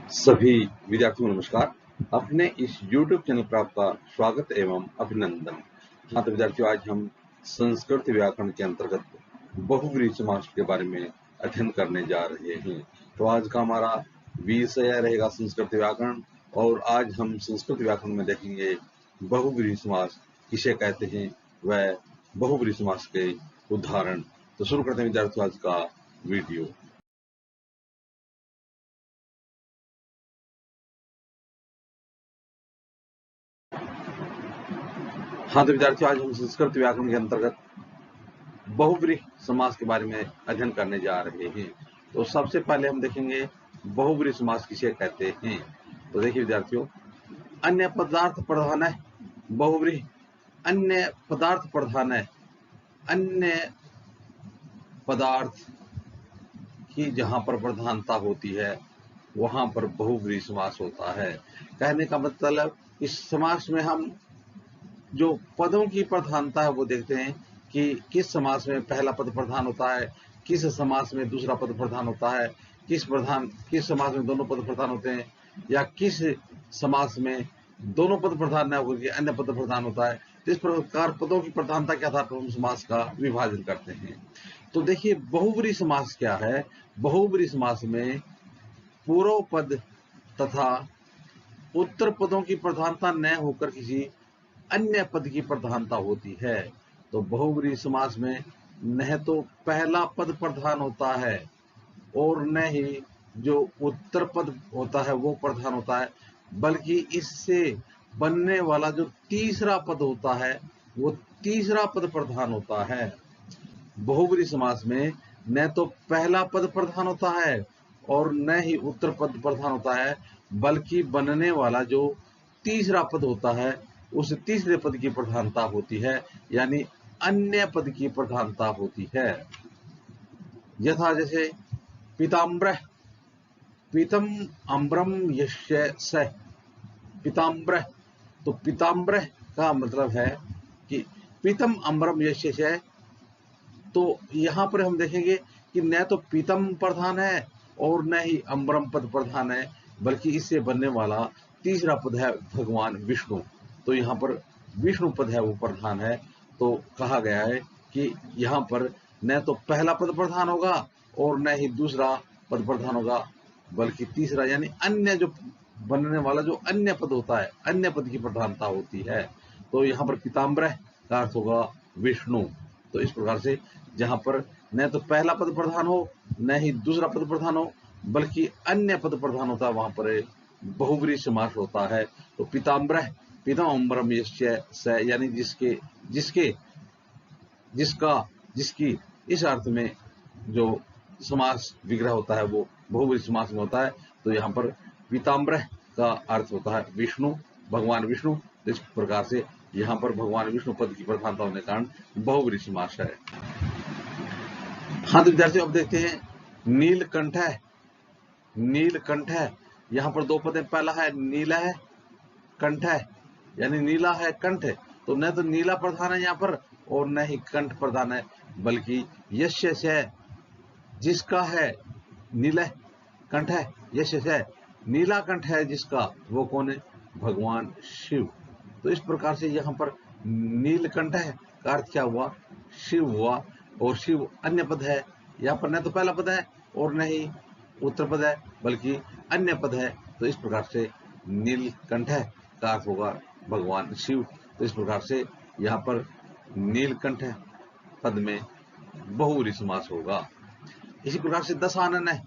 सभी विद्यार्थियों को नमस्कार। अपने इस YouTube चैनल पर आपका स्वागत एवं अभिनंदन। हाँ तो विद्यार्थियों, आज हम संस्कृत व्याकरण के अंतर्गत बहुव्रीहि समास के बारे में अध्ययन करने जा रहे हैं। तो आज का हमारा विषय रहेगा संस्कृत व्याकरण, और आज हम संस्कृत व्याकरण में देखेंगे बहुव्रीहि समास किसे कहते हैं, वह बहुव्रीहि समास के उदाहरण। तो शुरू करते हैं विद्यार्थियों आज का वीडियो। हाँ तो विद्यार्थियों, आज हम संस्कृत व्याकरण के अंतर्गत बहुव्रीहि समास के बारे में अध्ययन करने जा रहे हैं। तो सबसे पहले हम देखेंगे बहुव्रीहि समास किसे कहते हैं। तो देखिए विद्यार्थियों, अन्य पदार्थ प्रधान है बहुव्रीहि, अन्य पदार्थ प्रधान है, अन्य पदार्थ की जहां पर प्रधानता होती है वहां पर बहुव्रीहि समास होता है। कहने का मतलब इस समास में हम जो पदों की प्रधानता है वो देखते हैं कि किस समास में पहला पद प्रधान होता है, किस समास में दूसरा पद प्रधान होता है, किस समास में दोनों पद प्रधान होते हैं, या किस समास में दोनों पद प्रधान न होकर के अन्य पद प्रधान होता है। तो इस प्रकार पदों की प्रधानता के आधार पर हम समास का विभाजन करते हैं। तो देखिए बहुव्रीहि समास क्या है। बहुव्रीहि समास में पूर्व पद तथा उत्तर पदों की प्रधानता न होकर किसी अन्य पद की प्रधानता होती है। तो बहुव्रीहि समास में न तो पहला पद प्रधान होता है और न ही जो उत्तर पद होता है वो प्रधान होता है, बल्कि इससे बनने वाला जो तीसरा पद होता है वो तीसरा पद प्रधान होता है। बहुव्रीहि समास में न तो पहला पद प्रधान होता है और न ही उत्तर पद प्रधान होता है, बल्कि बनने वाला जो तीसरा पद होता है उस तीसरे पद की प्रधानता होती है, यानी अन्य पद की प्रधानता होती है। यथा जैसे पीताम्बर, पीतम अम्बरम यस्य स, पीताम्बर। तो पीताम्बर का मतलब है कि पीतम अम्बरम यस्य स। तो यहां पर हम देखेंगे कि न तो पीतम प्रधान है और न ही अम्बरम पद प्रधान है, बल्कि इससे बनने वाला तीसरा पद है भगवान विष्णु। तो यहाँ पर विष्णु पद है वो प्रधान है। तो कहा गया है कि यहाँ पर न तो पहला पद प्रधान होगा और न ही दूसरा पद प्रधान होगा, बल्कि तीसरा यानी अन्य जो बनने वाला जो अन्य पद होता है, अन्य पद की प्रधानता होती है। तो यहाँ पर पीताम्बर का अर्थ होगा विष्णु। तो इस प्रकार से जहां पर न तो पहला पद प्रधान हो न ही दूसरा पद प्रधान हो, बल्कि अन्य पद प्रधान होता है, वहां पर बहुव्रीहि समास होता है। तो पीताम्बर, पीताम्बरम यस्य स, यानी जिसके जिसके जिसका जिसकी इस अर्थ में जो समास विग्रह होता है वो बहुव्रीहि समास में होता है। तो यहाँ पर पीताम्बर का अर्थ होता है विष्णु, भगवान विष्णु। तो इस प्रकार से यहाँ पर भगवान विष्णु पद की प्रधानता होने के कारण बहुव्रीहि समास है। हाँ तो विद्यार्थियों, अब देखते हैं नीलकंठ है, नीलकंठ है। यहाँ पर दो पद है, पहला है नीला है, कंठ है, यानी नीला है कंठ है। तो न तो नीला प्रधान है यहाँ पर और न ही कंठ प्रधान है, बल्कि यस्य से, जिसका है नीला कंठ है, यस्य से नीला कंठ है जिसका, वो कौन है, भगवान शिव। तो इस प्रकार से यहाँ पर नीलकंठ है का अर्थ क्या हुआ, शिव हुआ। और शिव अन्य पद है, यहाँ पर न तो पहला पद है और न ही उत्तर पद है, बल्कि अन्य पद है। तो इस प्रकार से नीलकंठ है का अर्थ होगा भगवान शिव। तो इस प्रकार से यहाँ पर नीलकंठ पद में बहुव्रीहि समास होगा। इसी प्रकार से 10 आनन है।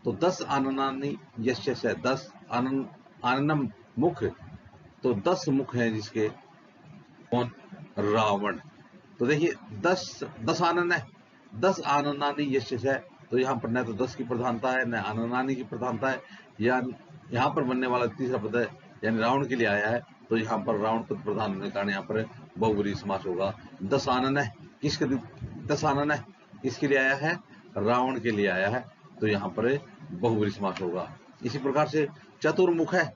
तो 10 आननानि यस्य से, 10 आनन, आननम मुख। तो 10 मुख हैं जिसके, कौन, रावण। तो देखिए 10 आनन है, 10 आननानि यस्य से। तो यहाँ पर न तो 10 की प्रधानता है न आननानि की प्रधानता है, या यहाँ पर बनने वाला तीसरा पद है यानी रावण के लिए आया है। तो यहाँ पर रावण पद प्रधान होने के कारण यहाँ पर बहुव्रीहि समास होगा। 10 आनन है, किसके 10 आनन है किसके लिए आया है, रावण के लिए आया है। तो यहाँ पर बहुव्रीहि समास होगा। इसी प्रकार से चतुर्मुख है,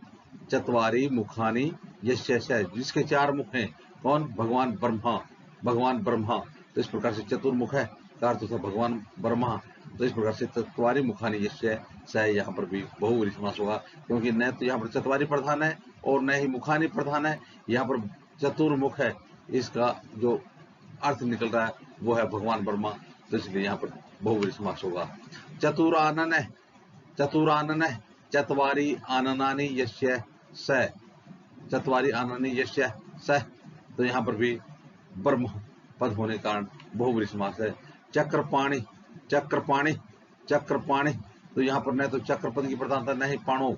चत्वारि मुखानि यस्य से, जिसके 4 मुख हैं, कौन, भगवान ब्रह्मा, भगवान ब्रह्मा। तो इस प्रकार से चतुर्मुख है का अर्थ होता है भगवान ब्रह्मा, तो इस प्रकार से चत्वारि मुखानि यस्य स यहाँ पर भी बहुव्रीहि समास होगा, क्योंकि न तो यहाँ पर चत्वारि प्रधान है और न ही मुखानि प्रधान है, यहाँ पर चतुर्मुख है। इसका जो अर्थ निकल रहा है वो है भगवान ब्रह्मा, तो इसलिए यहाँ पर बहुव्रीहि समास होगा। चतुरानन चतुरानन चत्वारि आननानि यस्य स, चत्वारि आननानि यस्य स, तो यहाँ पर भी ब्रह्म पद होने के कारण बहुव्रीहि समास है। चक्रपाणि चक्रपाणि चक्रपाणि, तो यहाँ पर न तो चक्र पद की प्रधानता न ही पाणो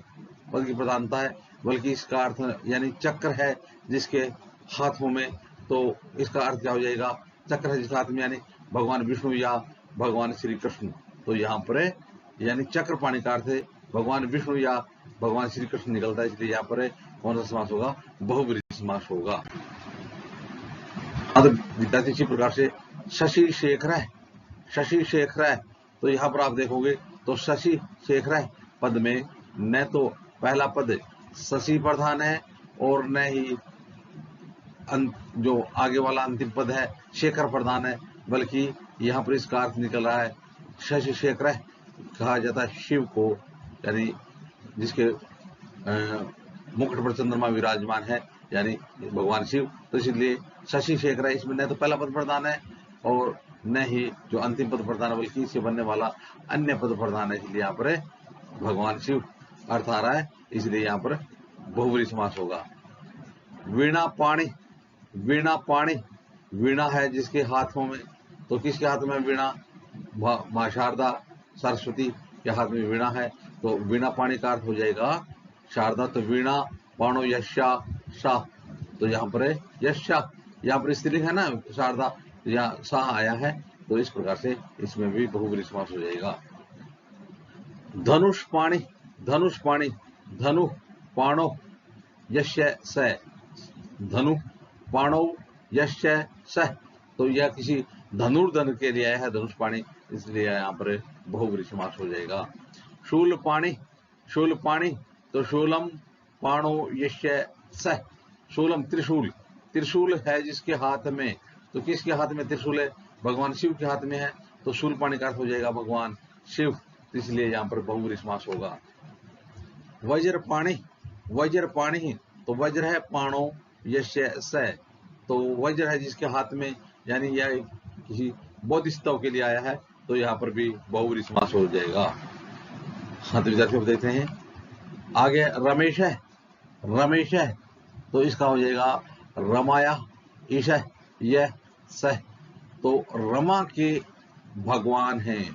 पद की प्रधानता है, बल्कि इसका अर्थ यानी चक्र है जिसके हाथों में, तो इसका अर्थ क्या हो जाएगा, चक्र है जिसके हाथ में यानी भगवान विष्णु या भगवान श्री कृष्ण, तो यहाँ पर यानी चक्रपाणि का अर्थ है भगवान विष्णु या भगवान श्री कृष्ण निकलता है, इसलिए यहाँ पर कौन सा समास होगा, बहुव्रीहि समास होगा। विद्यार्थी इसी प्रकार से शशि शेखर है, शशि शेखर है, तो यहाँ पर आप देखोगे तो शशि शेखर पद में न तो पहला पद शशि प्रधान है और न ही जो आगे वाला अंतिम पद है शेखर प्रधान है, बल्कि यहाँ पर इसका अर्थ निकल रहा है शशि शेखर कहा जाता है शिव को, यानी जिसके मुकुट पर चंद्रमा विराजमान है यानी भगवान शिव, तो इसलिए शशि शेखर है, इसमें न तो पहला पद प्रधान है और न ही जो अंतिम पद प्रधान है, बल्कि इससे बनने वाला अन्य पद प्रधान है, इसलिए यहाँ पर भगवान शिव अर्थ आ रहा है, इसलिए यहाँ पर बहुव्रीहि समास होगा। वीणा पाणि वीणा पाणि, वीणा है जिसके हाथों में, तो किसके हाथ में वीणा, मां शारदा सरस्वती के हाथ में वीणा है, तो वीणा पाणि का अर्थ हो जाएगा शारदा, तो वीणा पाणो यशा शाह, तो यहाँ पर यशा, यहाँ पर स्त्रीलिंग है ना शारदा, यहाँ शाह आया है, तो इस प्रकार से इसमें भी बहुव्रीहि समास हो जाएगा। धनुष पाणि धनुष पाणि, धनु पाणो यस्य स, धनु पाणो यस्य स, तो यह किसी धनुर्धन के लिए आया है धनुष पाणि, इसलिए यहाँ पर बहुव्रीहि समास हो जाएगा। शूल पाणि शूल पाणि, तो शूलम पाणो यस्य स, शूलम त्रिशूल, त्रिशूल है जिसके हाथ में, तो किसके हाथ में त्रिशूल है, भगवान शिव के हाथ में है, तो शूल पाणि का अर्थ हो जाएगा भगवान शिव, इसलिए यहाँ पर बहुव्रीहि समास होगा। वज्र पाणि वज्र पाणि, तो वज्र है पाणो यस्य स, तो वज्र है जिसके हाथ में, यानी यह किसी बोधिसत्व के लिए आया है, तो यहाँ पर भी बहुव्रीहि समास हो जाएगा। हाँ, तो विद्यार्थियों देखते हैं आगे। रमेश है रमेश है, तो इसका हो जाएगा रमाया ईश यह सह, तो रमा के भगवान हैं,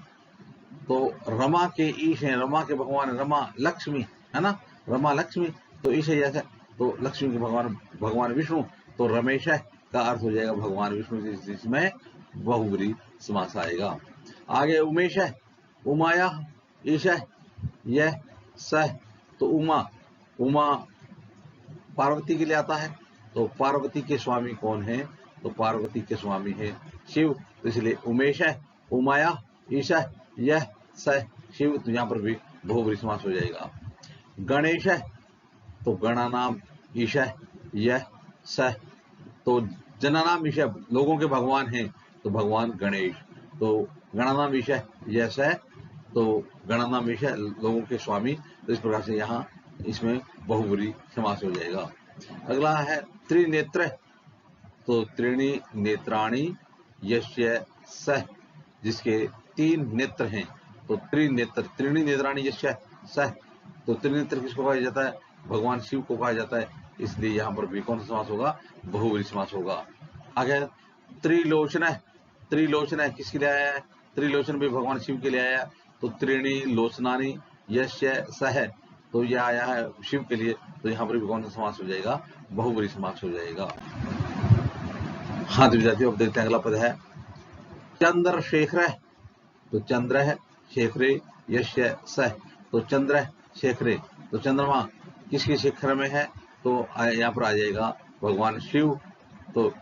तो रमा के ईश हैं, रमा के भगवान है, रमा लक्ष्मी है ना, रमा लक्ष्मी, तो ईश जैसे, तो लक्ष्मी के भगवान भगवान विष्णु, तो रमेश का अर्थ हो जाएगा भगवान विष्णु, जिसमें बहुव्रीहि समास आएगा। आगे उमेश है, उमाया ईश यह सह, तो उमा उमा पार्वती के लिए आता है, तो पार्वती के स्वामी कौन है, तो पार्वती के स्वामी है शिव, तो इसलिए उमेश है, उमाया ईशा यह स शिव, तो यहाँ पर भी बहुव्रीहि समास हो जाएगा। गणेश है, तो गणानाम ईशा यह स, तो जनानाम ईशा लोगों के भगवान हैं, तो भगवान गणेश, तो गणानाम ईशा यह स, तो गणानाम ईशा लोगों के स्वामी, तो इस प्रकार से यहाँ इसमें बहुव्रीहि समास हो जाएगा। अगला है त्रिनेत्र, तो त्रीणि नेत्राणि यस्य सह, जिसके तीन नेत्र हैं, तो त्रिनेत्र त्रीणि नेत्राणि यस्य सह, तो त्रिनेत्र किसको कहा जाता है, भगवान शिव को कहा जाता है, इसलिए यहाँ पर भी कौन सा समास होगा, बहुव्रीहि समास होगा। आगे त्रिलोचन है, त्रिलोचन है किसके लिए आया है, त्रिलोचन भी भगवान शिव के लिए आया है, तो त्रीणि लोचनानि यस्य सह, तो यह आया है शिव के लिए, तो यहाँ पर भी कौन सा समास हो जाएगा, बहुव्रीहि समास हो जाएगा। हाँ, तो विद्यार्थियों अब देखते हैं अगला पद है चंद्रशेखर, तो चंद्र है शेखरे यस्य सह, तो चंद्र शेखरे, तो चंद्रमा किसके शेखर में है, तो यहाँ पर आ जाएगा भगवान शिव, तो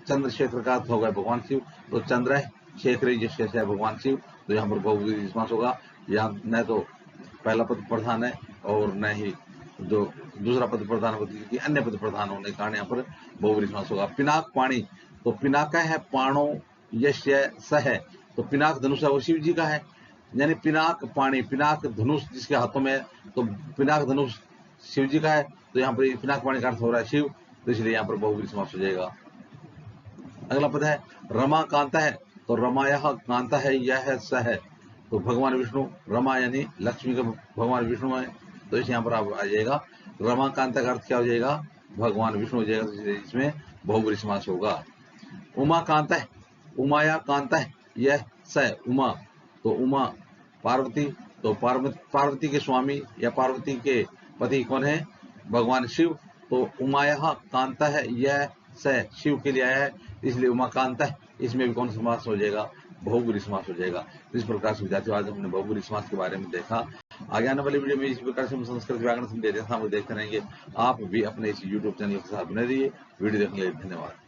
चंद्रशेखर का अर्थ होगा भगवान शिव, तो चंद्र शेखरे यस्य सह भगवान शिव, तो यहाँ पर बहुव्रीहि समास होगा। यहाँ न तो पहला पद प्रधान है और न ही जो दूसरा पद प्रधान होती है, अन्य पद प्रधान होने के कारण यहाँ पर बहुव्रीहि समास होगा। पिनाक पाणि, तो पिनाका है पाणो यस्य सह, तो पिनाक धनुष है वो शिव जी का है, यानी पिनाक पाणी, पिनाक धनुष जिसके हाथों में है, तो पिनाक धनुष शिव जी का है, तो यहाँ पर पिनाक पाणी का अर्थ हो रहा है शिव, तो इसलिए यहाँ पर बहुव्रीहि समास हो जाएगा। अगला पद है रमा कांता है, तो रमायः कांता है, यह स है, तो भगवान विष्णु, रमा यानी लक्ष्मी का भगवान विष्णु है, तो इस यहाँ पर आ जाएगा रमा कांता का अर्थ क्या हो जाएगा, भगवान विष्णु हो जाएगा, तो इसमें बहुव्रीहि समास होगा। उमा कांता है, उमाया कांता है, यह स है, उमा, तो उमा पार्वती, तो पार्वती के स्वामी या पार्वती के पति कौन है, भगवान शिव, तो उमायः कांता है, यह स शिव के लिए आया है, इसलिए उमा कांता है, इसमें भी कौन सा समास हो जाएगा, बहुव्रीहि समास हो जाएगा। इस प्रकार से विद्यार्थियों आज हमने बहुव्रीहि समास के बारे में देखा। आगे आने वाली वीडियो में इस प्रकार से हम संस्कृत व्याकरण देखते रहेंगे। आप भी अपने इस यूट्यूब चैनल के साथ बने रहिए। वीडियो देखने के लिए धन्यवाद।